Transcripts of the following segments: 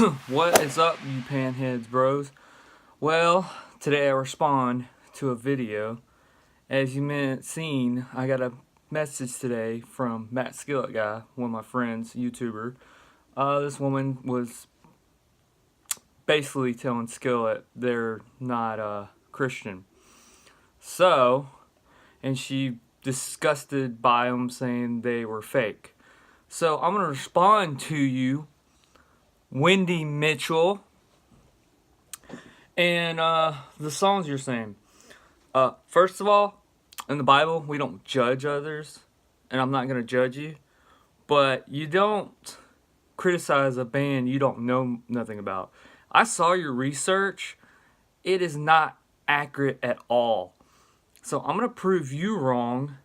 What is up, you panheads, bros? Well, today I respond to a video. As you may have seen, I got a message today from Skillet guy, one of my friends, YouTuber. This woman was basically telling Skillet they're not Christian. So, and she disgusted by them, saying they were fake. So I'm gonna respond to you, Wendy Mitchell, and the songs you're saying. First of all, in the Bible, we don't judge others, and I'm not going to judge you, but you don't criticize a band you don't know nothing about. I saw your research. It is not accurate at all. So I'm going to prove you wrong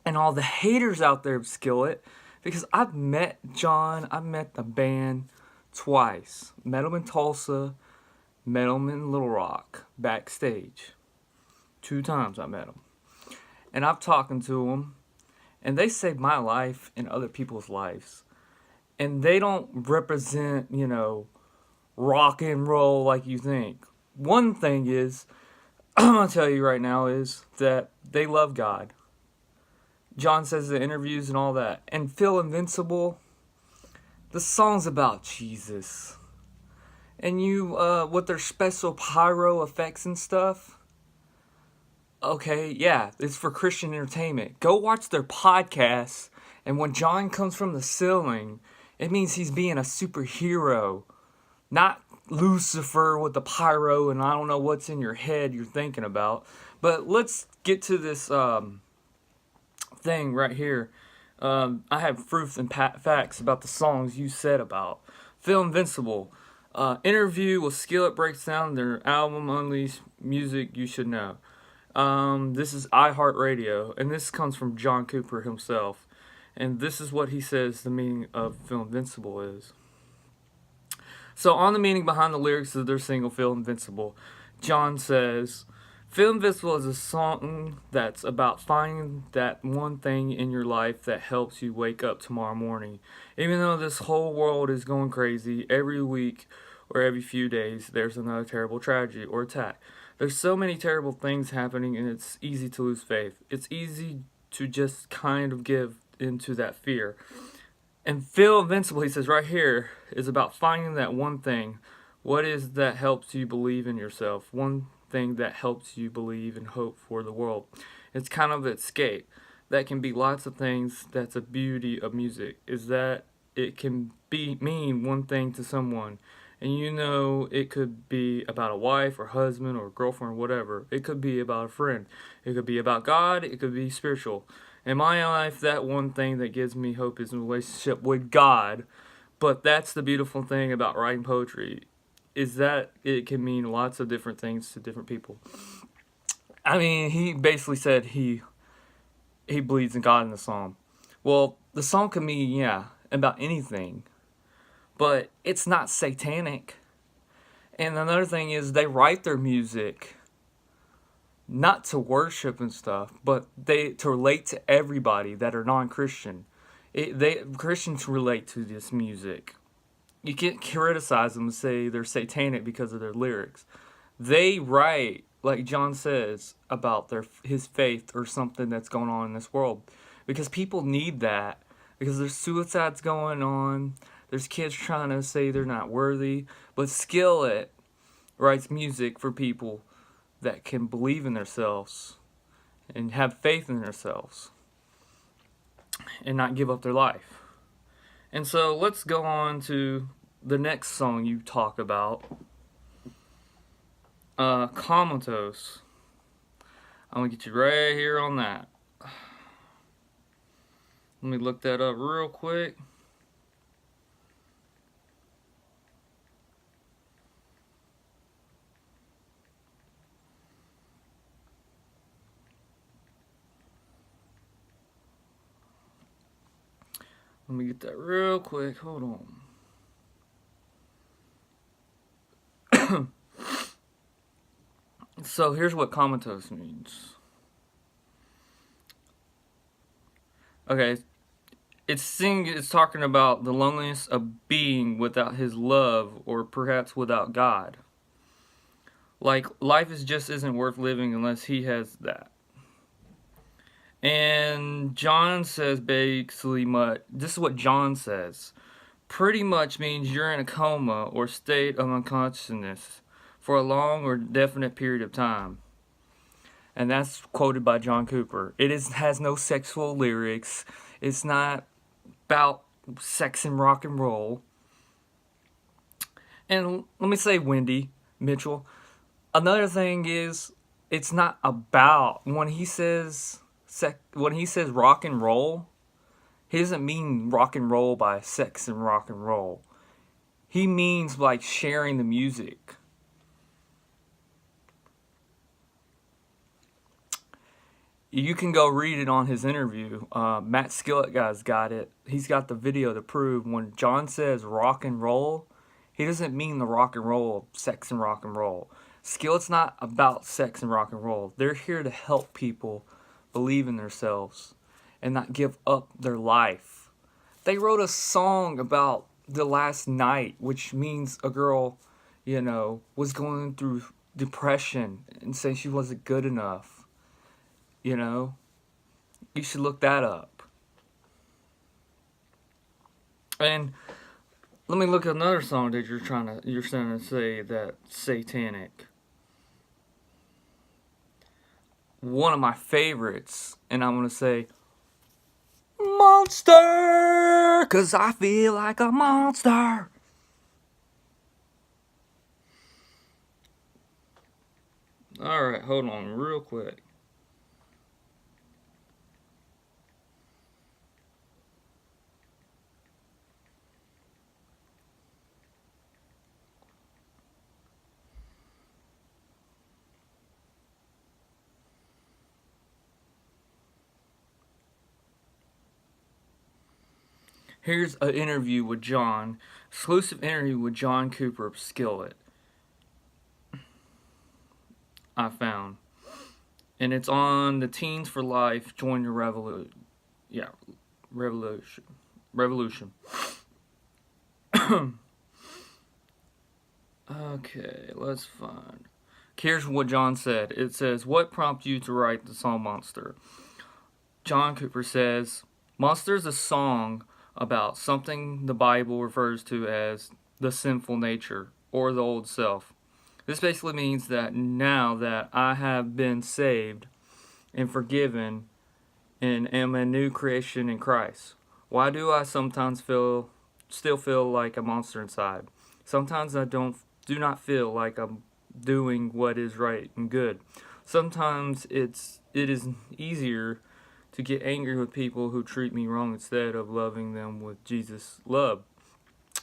and all the haters out there of Skillet, because I've met John, I've met the band twice. Met him in Tulsa, met him in Little Rock, backstage. 2 times I met him. And I've talked to them, and they saved my life and other people's lives. And they don't represent, rock and roll like you think. One thing is, I'm going to tell you right now, is that they love God. John says the interviews and all that. And Feel Invincible, the song's about Jesus. And you, with their special pyro effects and stuff, okay, yeah, it's for Christian entertainment. Go watch their podcasts, and when John comes from the ceiling, it means he's being a superhero, not Lucifer with the pyro, and I don't know what's in your head you're thinking about. But let's get to this thing right here. I have proofs and facts about the songs you said about. Feel Invincible. Interview with Skillet breaks down their album Unleashed Music You Should Know. This is iHeartRadio, and this comes from John Cooper himself. And this is what he says the meaning of Feel Invincible is. So on the meaning behind the lyrics of their single Feel Invincible, John says, Feel Invincible is a song that's about finding that one thing in your life that helps you wake up tomorrow morning. Even though this whole world is going crazy, every week or every few days there's another terrible tragedy or attack. There's so many terrible things happening, and it's easy to lose faith. It's easy to just kind of give into that fear. And Feel Invincible, he says right here, is about finding that one thing. What is that helps you believe in yourself? One thing that helps you believe and hope for the world. It's kind of an escape. That can be lots of things. That's a beauty of music, is that it can mean one thing to someone. And it could be about a wife or husband or girlfriend or whatever. It could be about a friend. It could be about God. It could be spiritual. In my life, that one thing that gives me hope is a relationship with God. But that's the beautiful thing about writing poetry, is that it can mean lots of different things to different people. I mean, he basically said he believes in God in the song. Well, the song can mean, about anything. But it's not satanic. And another thing is, they write their music not to worship and stuff, but to relate to everybody that are non-Christian. Christians relate to this music. You can't criticize them and say they're satanic because of their lyrics. They write, like John says, about his faith or something that's going on in this world. Because people need that. Because there's suicides going on. There's kids trying to say they're not worthy. But Skillet writes music for people that can believe in themselves and have faith in themselves and not give up their life. And so let's go on to the next song you talk about. Comatose. I'm going to get you right here on that. Let me look that up real quick. Let me get that real quick. Hold on. So here's what comatose means. Okay, it's talking about the loneliness of being without his love, or perhaps without God. Like, life is just isn't worth living unless he has that. And John says basically much. This is what John says. Pretty much means you're in a coma or state of unconsciousness for a long or definite period of time. And that's quoted by John Cooper. Has no sexual lyrics. It's not about sex and rock and roll. And let me say, Wendy Mitchell, another thing is, it's not about when he says rock and roll. He doesn't mean rock and roll by sex and rock and roll. He means like sharing the music. You can go read it on his interview. Matt Skillet guy's got it. He's got the video to prove when John says rock and roll, he doesn't mean the rock and roll, sex and rock and roll. Skillet's not about sex and rock and roll. They're here to help people believe in themselves and not give up their life. They wrote a song about the last night, which means a girl, was going through depression and saying she wasn't good enough. You should look that up. And let me look at another song that you're trying to say that's satanic. One of my favorites, and I'm gonna say monster, 'cause I feel like a monster. Alright, hold on real quick. Here's an interview with John, exclusive interview with John Cooper of Skillet. I found. And it's on the Teens for Life, Join Your Revolution. Yeah, Revolution. Okay, let's find. Here's what John said. It says, what prompted you to write the song Monster? John Cooper says, Monster is a song about something the Bible refers to as the sinful nature, or the old self. This basically means that now that I have been saved and forgiven and am a new creation in Christ, why do I sometimes still feel like a monster inside? Sometimes I do not feel like I'm doing what is right and good. Sometimes it is easier to get angry with people who treat me wrong instead of loving them with Jesus' love.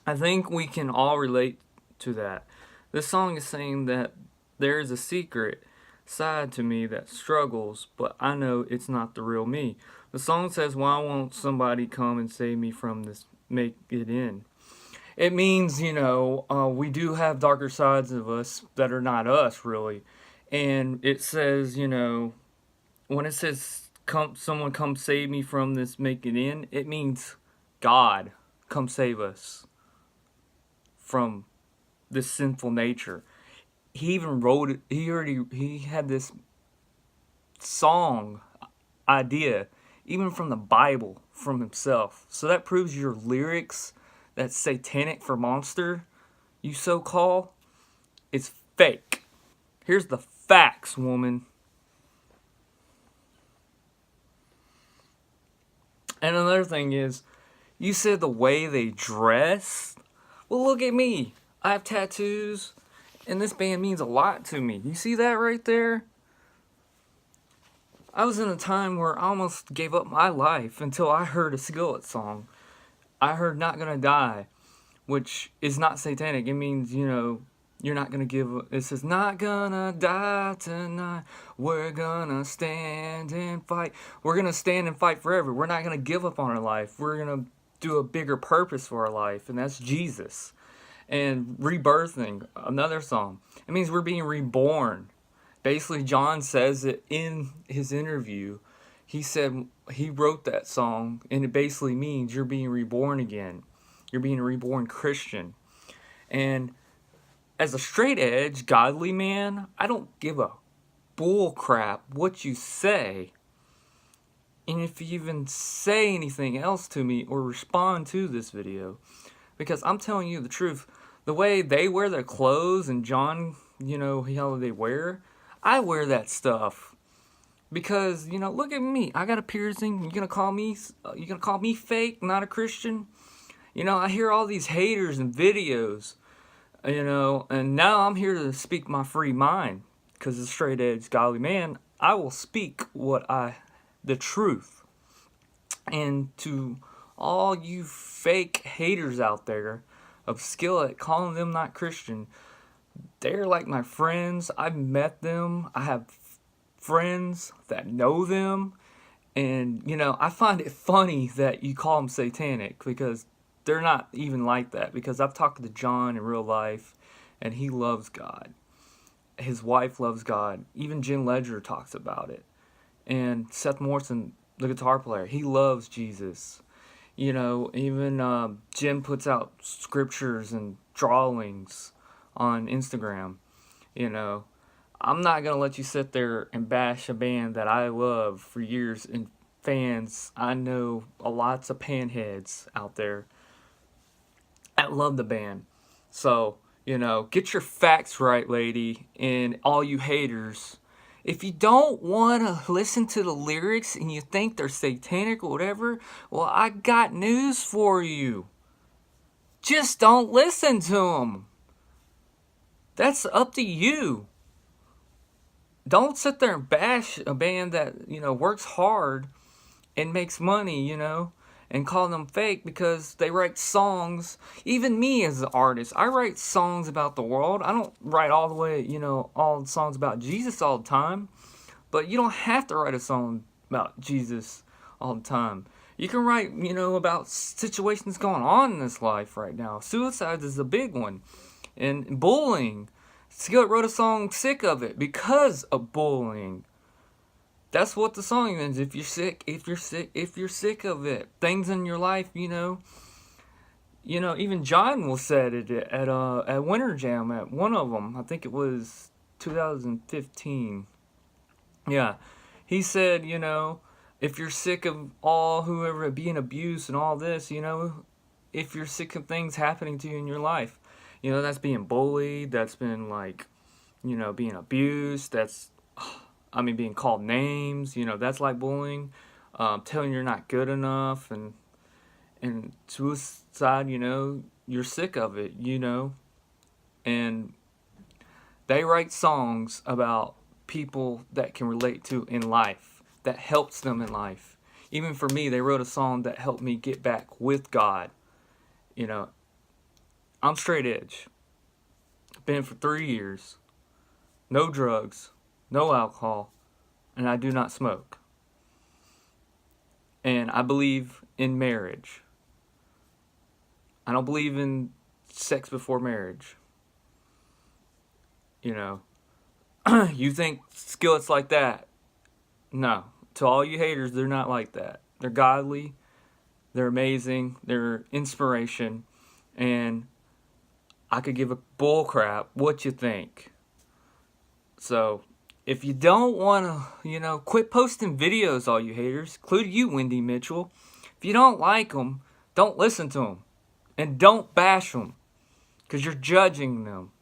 I think we can all relate to that. This song is saying that there is a secret side to me that struggles, but I know it's not the real me. The song says, why won't somebody come and save me from this, make it in? It means, we do have darker sides of us that are not us, really. And it says, when it says, someone come save me from this, make it in, it means God come save us from this sinful nature. He even wrote it. He had this song idea even from the Bible, from himself. So that proves your lyrics that's satanic for monster, you so call, it's fake. Here's the facts, woman. And another thing is, you said the way they dress. Well, look at me. I have tattoos, and this band means a lot to me. You see that right there? I was in a time where I almost gave up my life until I heard a Skillet song. I heard Not Gonna Die, which is not satanic. It means, you're not gonna give up. It says, not gonna die tonight. We're gonna stand and fight. We're gonna stand and fight forever. We're not gonna give up on our life. We're gonna do a bigger purpose for our life, and that's Jesus. And rebirthing, another song. It means we're being reborn. Basically, John says it in his interview. he said he wrote that song, and it basically means you're being reborn again. You're being a reborn Christian. And as a straight edge, godly man, I don't give a bull crap what you say. And if you even say anything else to me or respond to this video, because I'm telling you the truth, the way they wear their clothes and John, how they wear, I wear that stuff. Because, look at me. I got a piercing. You gonna call me fake, not a Christian? I hear all these haters and videos, and now I'm here to speak my free mind. Because as a straight edge godly man, I will speak the truth. And to all you fake haters out there of Skillet, calling them not Christian, they're like my friends. I've met them. I have friends that know them. And, I find it funny that you call them satanic, because they're not even like that. Because I've talked to John in real life, and he loves God. His wife loves God. Even Jen Ledger talks about it. And Seth Morrison, the guitar player, he loves Jesus. Even Jim puts out scriptures and drawings on Instagram. I'm not going to let you sit there and bash a band that I love for years. And fans, I know lots of panheads out there that love the band. So, get your facts right, lady, and all you haters. If you don't want to listen to the lyrics and you think they're satanic or whatever, well, I got news for you. Just don't listen to them. That's up to you. Don't sit there and bash a band that, works hard and makes money, and call them fake because they write songs. Even me as an artist, I write songs about the world. I don't write all the way, all the songs about Jesus all the time. But you don't have to write a song about Jesus all the time. You can write, about situations going on in this life right now. Suicide is a big one. And bullying. Skillet wrote a song, Sick of It, because of bullying. That's what the song is. If you're sick of it. Things in your life, even John will said it at Winter Jam at one of them. I think it was 2015. Yeah. He said, if you're sick of whoever being abused and all this, if you're sick of things happening to you in your life, that's being bullied, that's been being abused, that's being called names, that's like bullying, telling you're not good enough, and suicide, you're sick of it, and they write songs about people that can relate to in life, that helps them in life. Even for me, they wrote a song that helped me get back with God. I'm straight edge. Been for 3 years. No drugs, no alcohol, and I do not smoke. And I believe in marriage. I don't believe in sex before marriage. You think Skillet's like that? No. To all you haters, they're not like that. They're godly. They're amazing. They're inspiration. And I could give a bull crap what you think. So, if you don't want to, quit posting videos, all you haters, including you, Wendy Mitchell. If you don't like them, don't listen to them. And don't bash them. Because you're judging them.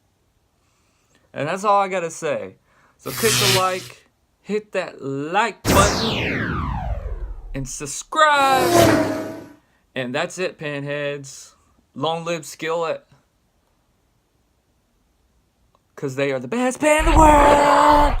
And that's all I got to say. So click the like, hit that like button, and subscribe. And that's it, panheads. Long live Skillet. Because they are the best band in the world.